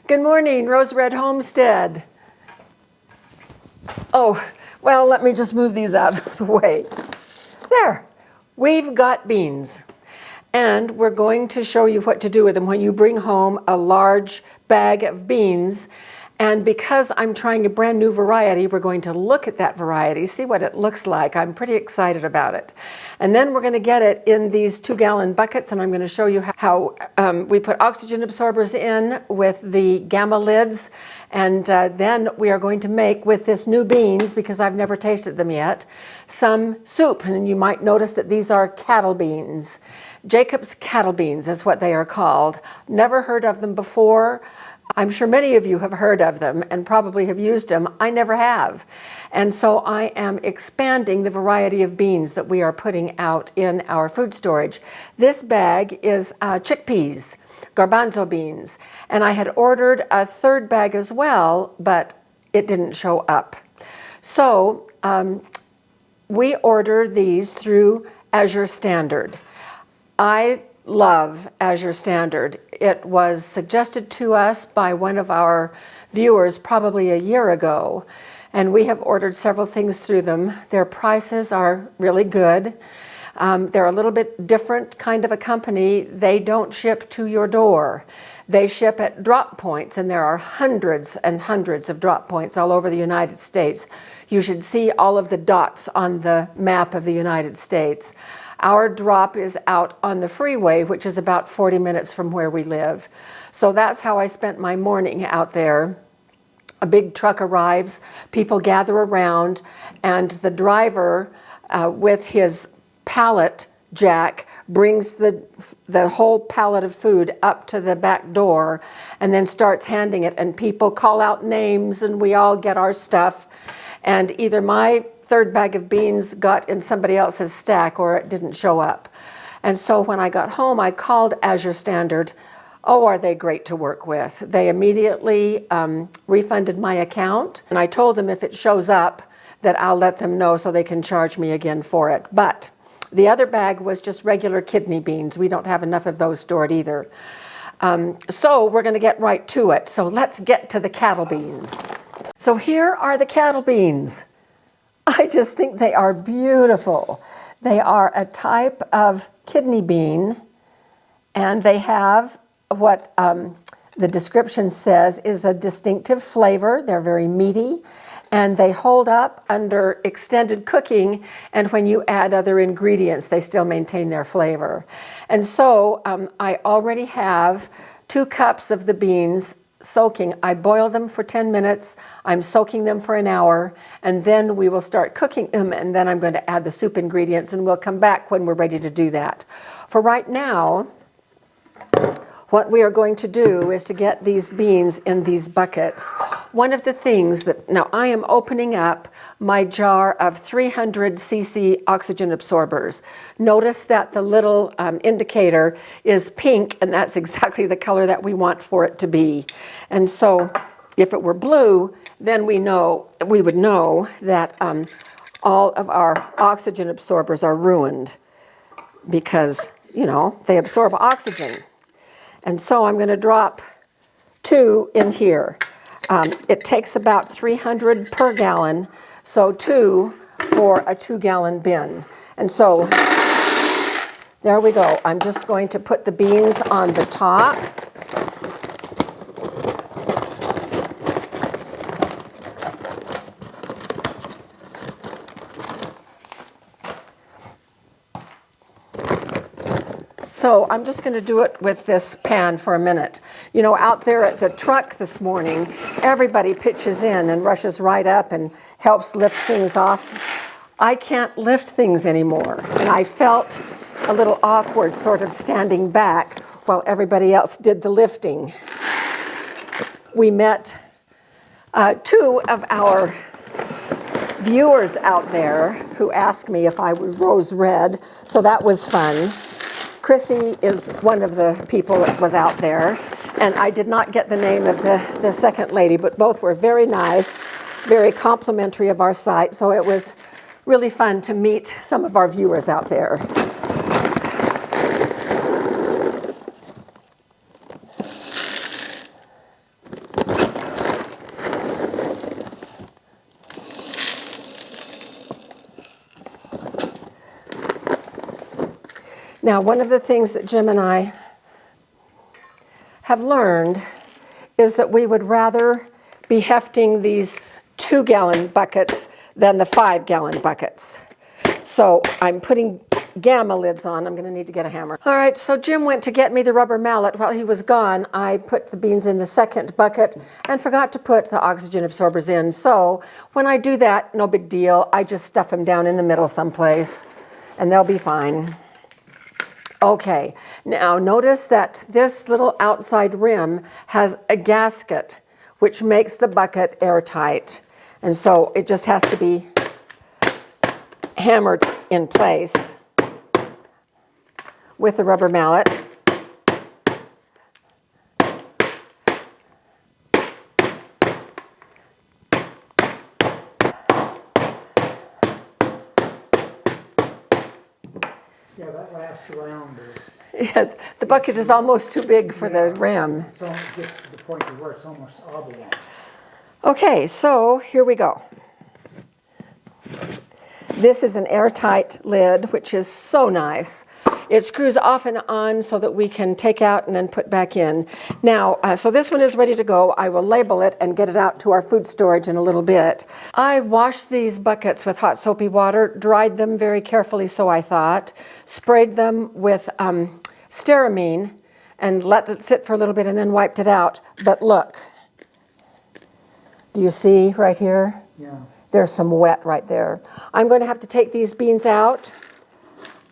Good morning, Rose Red Homestead. Oh, well, let me just move these out of the way. There, we've got beans. And we're going to show you what to do with them when you bring home a large bag of beans. And because I'm trying a brand new variety, we're going to look at that variety, see what it looks like. I'm pretty excited about it. And then we're going to get it in these 2-gallon buckets, and I'm going to show you how we put oxygen absorbers in with the gamma lids. And then we are going to make, with this new beans, because I've never tasted them yet, some soup. And you might notice that these are cattle beans. Jacob's cattle beans is what they are called. Never heard of them before. I'm sure many of you have heard of them and probably have used them. I never have. And so I am expanding the variety of beans that we are putting out in our food storage. This bag is chickpeas, garbanzo beans. And I had ordered a third bag as well, but it didn't show up. So we order these through Azure Standard. I love Azure Standard. It was suggested to us by one of our viewers probably a year ago, and we have ordered several things through them. Their prices are really good. They're a little bit different kind of a company. They don't ship to your door. They ship at drop points, and there are hundreds and hundreds of drop points all over the United States. You should see all of the dots on the map of the United States. Our drop is out on the freeway, which is about 40 minutes from where we live. So that's how I spent my morning out there. A big truck arrives, people gather around, and the driver with his pallet jack brings the whole pallet of food up to the back door and then starts handing it, and people call out names and we all get our stuff. And either my third bag of beans got in somebody else's stack or it didn't show up. And so when I got home, I called Azure Standard. Oh, are they great to work with. They immediately refunded my account, and I told them if it shows up that I'll let them know so they can charge me again for it. But the other bag was just regular kidney beans. We don't have enough of those stored either. So we're going to get right to it. So let's get to the cattle beans. So here are the cattle beans. I just think they are beautiful. They are a type of kidney bean, and they have what the description says is a distinctive flavor. They're very meaty, and they hold up under extended cooking, and when you add other ingredients, they still maintain their flavor. And so I already have 2 cups of the beans soaking. I boil them for 10 minutes. I'm soaking them for an hour, and then we will start cooking them, and then I'm going to add the soup ingredients, and we'll come back when we're ready to do that. For right now, what we are going to do is to get these beans in these buckets. One of the things that, now I am opening up my jar of 300 cc oxygen absorbers. Notice that the little indicator is pink, and that's exactly the color that we want for it to be. And so if it were blue, then we would know that all of our oxygen absorbers are ruined because, you know, they absorb oxygen. And so I'm going to drop 2 in here. It takes about 300 per gallon, so 2 for a 2-gallon bin. And so there we go. I'm just going to put the beans on the top. So I'm just going to do it with this pan for a minute. You know, out there at the truck this morning, everybody pitches in and rushes right up and helps lift things off. I can't lift things anymore, and I felt a little awkward sort of standing back while everybody else did the lifting. We met 2 of our viewers out there who asked me if I was rose red, so that was fun. Chrissy is one of the people that was out there, and I did not get the name of the second lady, but both were very nice, very complimentary of our site, so it was really fun to meet some of our viewers out there. Now, one of the things that Jim and I have learned is that we would rather be hefting these 2-gallon buckets than the 5-gallon buckets. So I'm putting gamma lids on. I'm going to need to get a hammer. All right, so Jim went to get me the rubber mallet. While he was gone, I put the beans in the second bucket and forgot to put the oxygen absorbers in. So when I do that, no big deal. I just stuff them down in the middle someplace and they'll be fine. Okay, now notice that this little outside rim has a gasket which makes the bucket airtight. And so it just has to be hammered in place with the rubber mallet. Yeah, that last round is... Yeah, the bucket is almost too big for the rim. It gets to the point where it's almost oblong. Okay, so here we go. This is an airtight lid, which is so nice. It screws off and on so that we can take out and then put back in. Now, so this one is ready to go. I will label it and get it out to our food storage in a little bit. I washed these buckets with hot soapy water, dried them very carefully, so I thought, sprayed them with stearamine and let it sit for a little bit and then wiped it out. But look, do you see right here? Yeah. There's some wet right there. I'm going to have to take these beans out.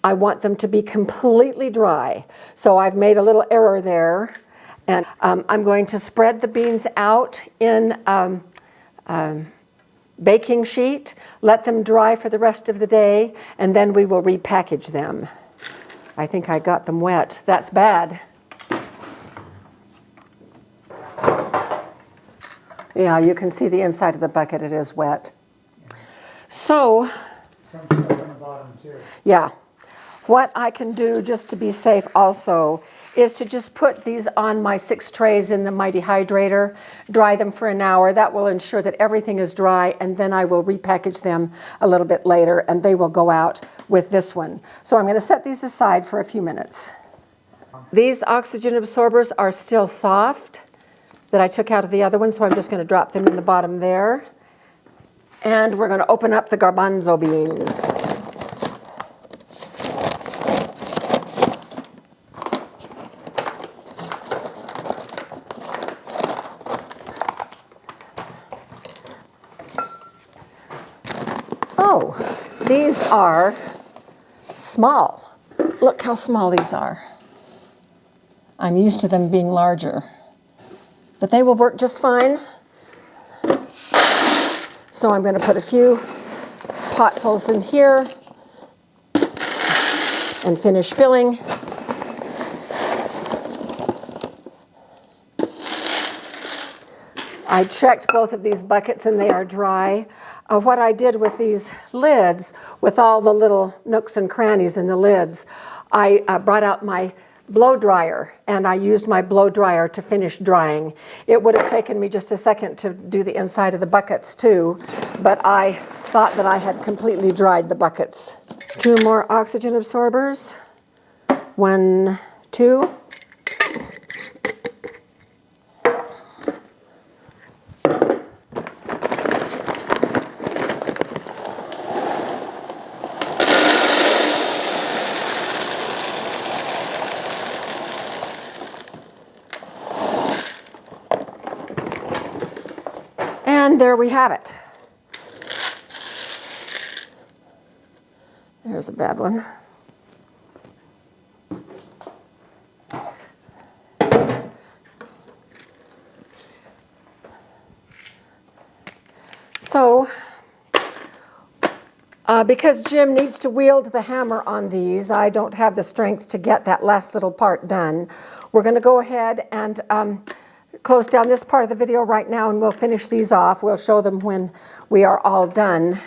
I want them to be completely dry. So I've made a little error there. And I'm going to spread the beans out in baking sheet, let them dry for the rest of the day, and then we will repackage them. I think I got them wet. That's bad. Yeah, you can see the inside of the bucket. It is wet. So, Some stuff on the bottom too. yeah, what I can do just to be safe also is to just put these on my 6 trays in the Mighty Hydrator, dry them for an hour. That will ensure that everything is dry, and then I will repackage them a little bit later, and they will go out with this one. So I'm going to set these aside for a few minutes. These oxygen absorbers are still soft that I took out of the other one, so I'm just going to drop them in the bottom there. And we're going to open up the garbanzo beans. Oh, these are small. Look how small these are. I'm used to them being larger, but they will work just fine. So I'm going to put a few potfuls in here and finish filling. I checked both of these buckets and they are dry. What I did with these lids, with all the little nooks and crannies in the lids, I brought out my blow dryer, and I used my blow dryer to finish drying. It would have taken me just a second to do the inside of the buckets too, but I thought that I had completely dried the buckets. 2 more oxygen absorbers. 1, 2. And there we have it. There's a bad one. So, because Jim needs to wield the hammer on these, I don't have the strength to get that last little part done. We're going to go ahead and close down this part of the video right now, and we'll finish these off. We'll show them when we are all done.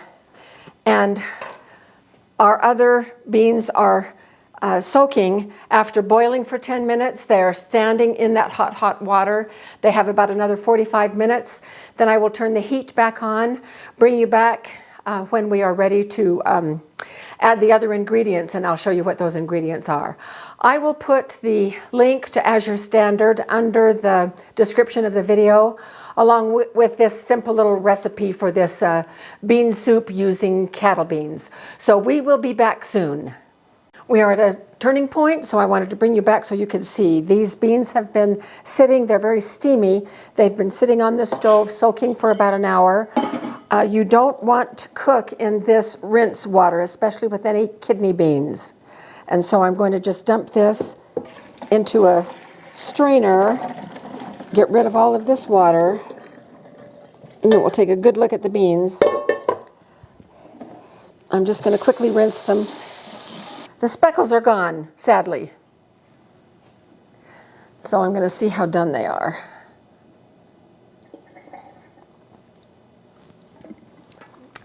And our other beans are soaking after boiling for 10 minutes. They are standing in that hot, hot water. They have about another 45 minutes. Then I will turn the heat back on, bring you back when we are ready to add the other ingredients, and I'll show you what those ingredients are. I will put the link to Azure Standard under the description of the video, along with this simple little recipe for this bean soup using cattle beans. So we will be back soon. We are at a turning point, so I wanted to bring you back so you can see. These beans have been sitting, they're very steamy. They've been sitting on the stove soaking for about an hour. You don't want to cook in this rinse water, especially with any kidney beans. And so I'm going to just dump this into a strainer, get rid of all of this water, and then we'll take a good look at the beans. I'm just going to quickly rinse them. The speckles are gone, sadly. So I'm going to see how done they are.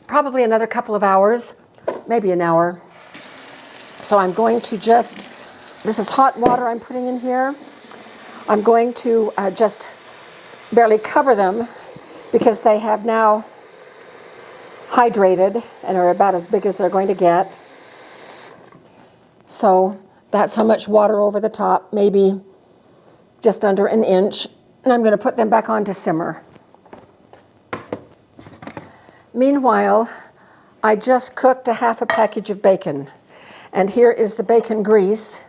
Probably another couple of hours, maybe an hour. So I'm going to just, this is hot water I'm putting in here. I'm going to just barely cover them because they have now hydrated and are about as big as they're going to get. So that's how much water over the top, maybe just under an inch. And I'm going to put them back on to simmer. Meanwhile, I just cooked a half a package of bacon. And here is the bacon grease.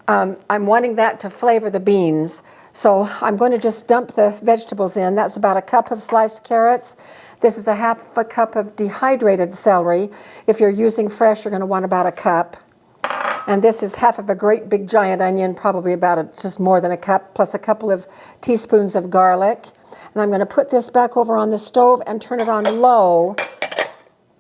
I'm wanting that to flavor the beans. So I'm going to just dump the vegetables in. That's about a cup of sliced carrots. This is a half a cup of dehydrated celery. If you're using fresh, you're going to want about a cup. And this is half of a great big giant onion, probably about just more than a cup, plus a couple of teaspoons of garlic. And I'm going to put this back over on the stove and turn it on low.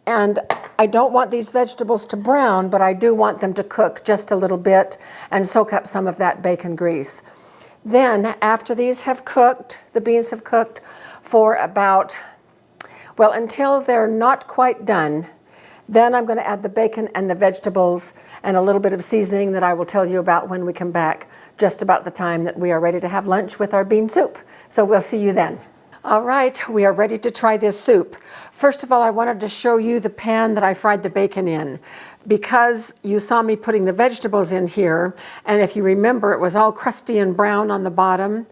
And I don't want these vegetables to brown, but I do want them to cook just a little bit and soak up some of that bacon grease. Then, after these have cooked, the beans have cooked for about, well, until they're not quite done, then I'm going to add the bacon and the vegetables and a little bit of seasoning that I will tell you about when we come back, just about the time that we are ready to have lunch with our bean soup. So we'll see you then. All right, we are ready to try this soup. First of all, I wanted to show you the pan that I fried the bacon in, because you saw me putting the vegetables in here, and if you remember, it was all crusty and brown on the bottom.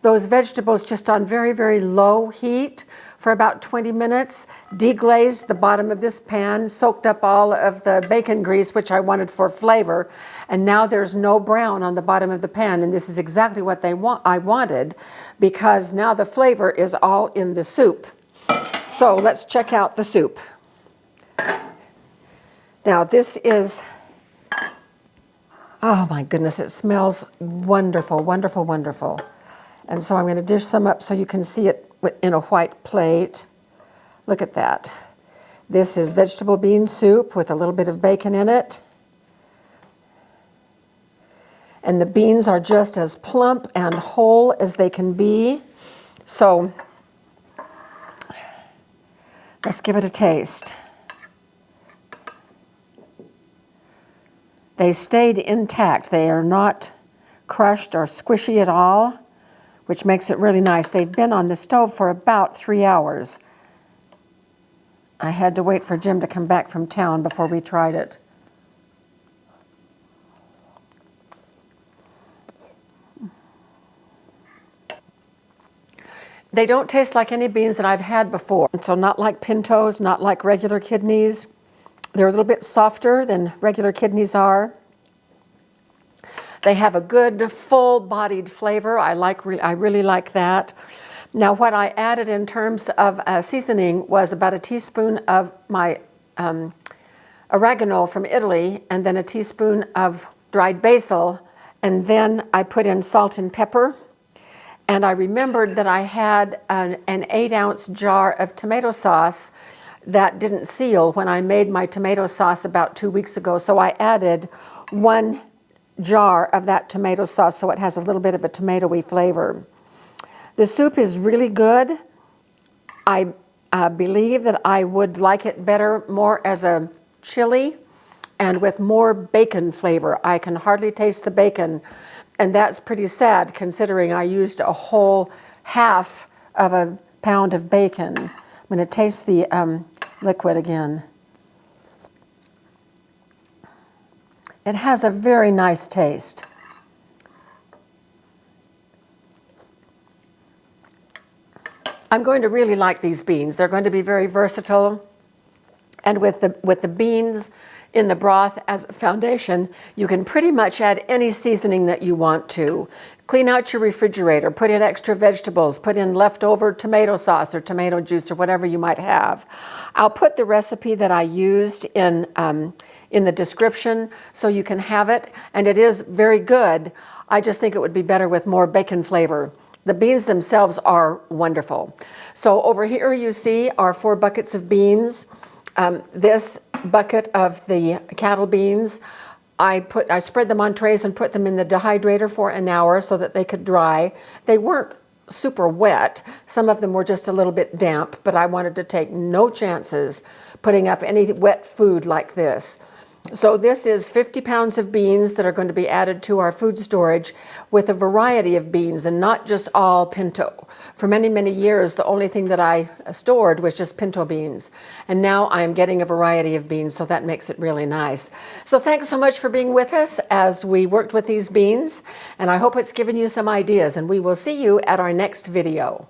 Those vegetables just on very, very low heat for about 20 minutes, deglazed the bottom of this pan, soaked up all of the bacon grease, which I wanted for flavor, and now there's no brown on the bottom of the pan, and this is exactly what I wanted, because now the flavor is all in the soup. So let's check out the soup. Now this is, oh my goodness, it smells wonderful, wonderful, wonderful. And so I'm going to dish some up so you can see it in a white plate. Look at that. This is vegetable bean soup with a little bit of bacon in it. And the beans are just as plump and whole as they can be. So let's give it a taste. They stayed intact. They are not crushed or squishy at all, which makes it really nice. They've been on the stove for about 3 hours. I had to wait for Jim to come back from town before we tried it. They don't taste like any beans that I've had before. So not like pintos, not like regular kidneys. They're a little bit softer than regular kidneys are. They have a good full-bodied flavor. I really like that. Now what I added in terms of seasoning was about a teaspoon of my oregano from Italy, and then a teaspoon of dried basil, and then I put in salt and pepper. And I remembered that I had an 8-ounce jar of tomato sauce that didn't seal when I made my tomato sauce about 2 weeks ago. So I added 1 jar of that tomato sauce so it has a little bit of a tomatoey flavor. The soup is really good. I believe that I would like it better more as a chili and with more bacon flavor. I can hardly taste the bacon, and that's pretty sad considering I used a whole half of a pound of bacon. I'm going to taste the liquid again. It has a very nice taste. I'm going to really like these beans. They're going to be very versatile. And with the beans in the broth as a foundation, you can pretty much add any seasoning that you want to. Clean out your refrigerator, put in extra vegetables, put in leftover tomato sauce or tomato juice or whatever you might have. I'll put the recipe that I used in the description so you can have it, and it is very good. I just think it would be better with more bacon flavor. The beans themselves are wonderful. So over here you see our 4 buckets of beans. This bucket of the cattle beans, I spread them on trays and put them in the dehydrator for an hour so that they could dry. They weren't super wet. Some of them were just a little bit damp, but I wanted to take no chances putting up any wet food like this. So this is 50 pounds of beans that are going to be added to our food storage with a variety of beans and not just all pinto. For many, many years, the only thing that I stored was just pinto beans. And now I'm getting a variety of beans, so that makes it really nice. So thanks so much for being with us as we worked with these beans. And I hope it's given you some ideas, and we will see you at our next video.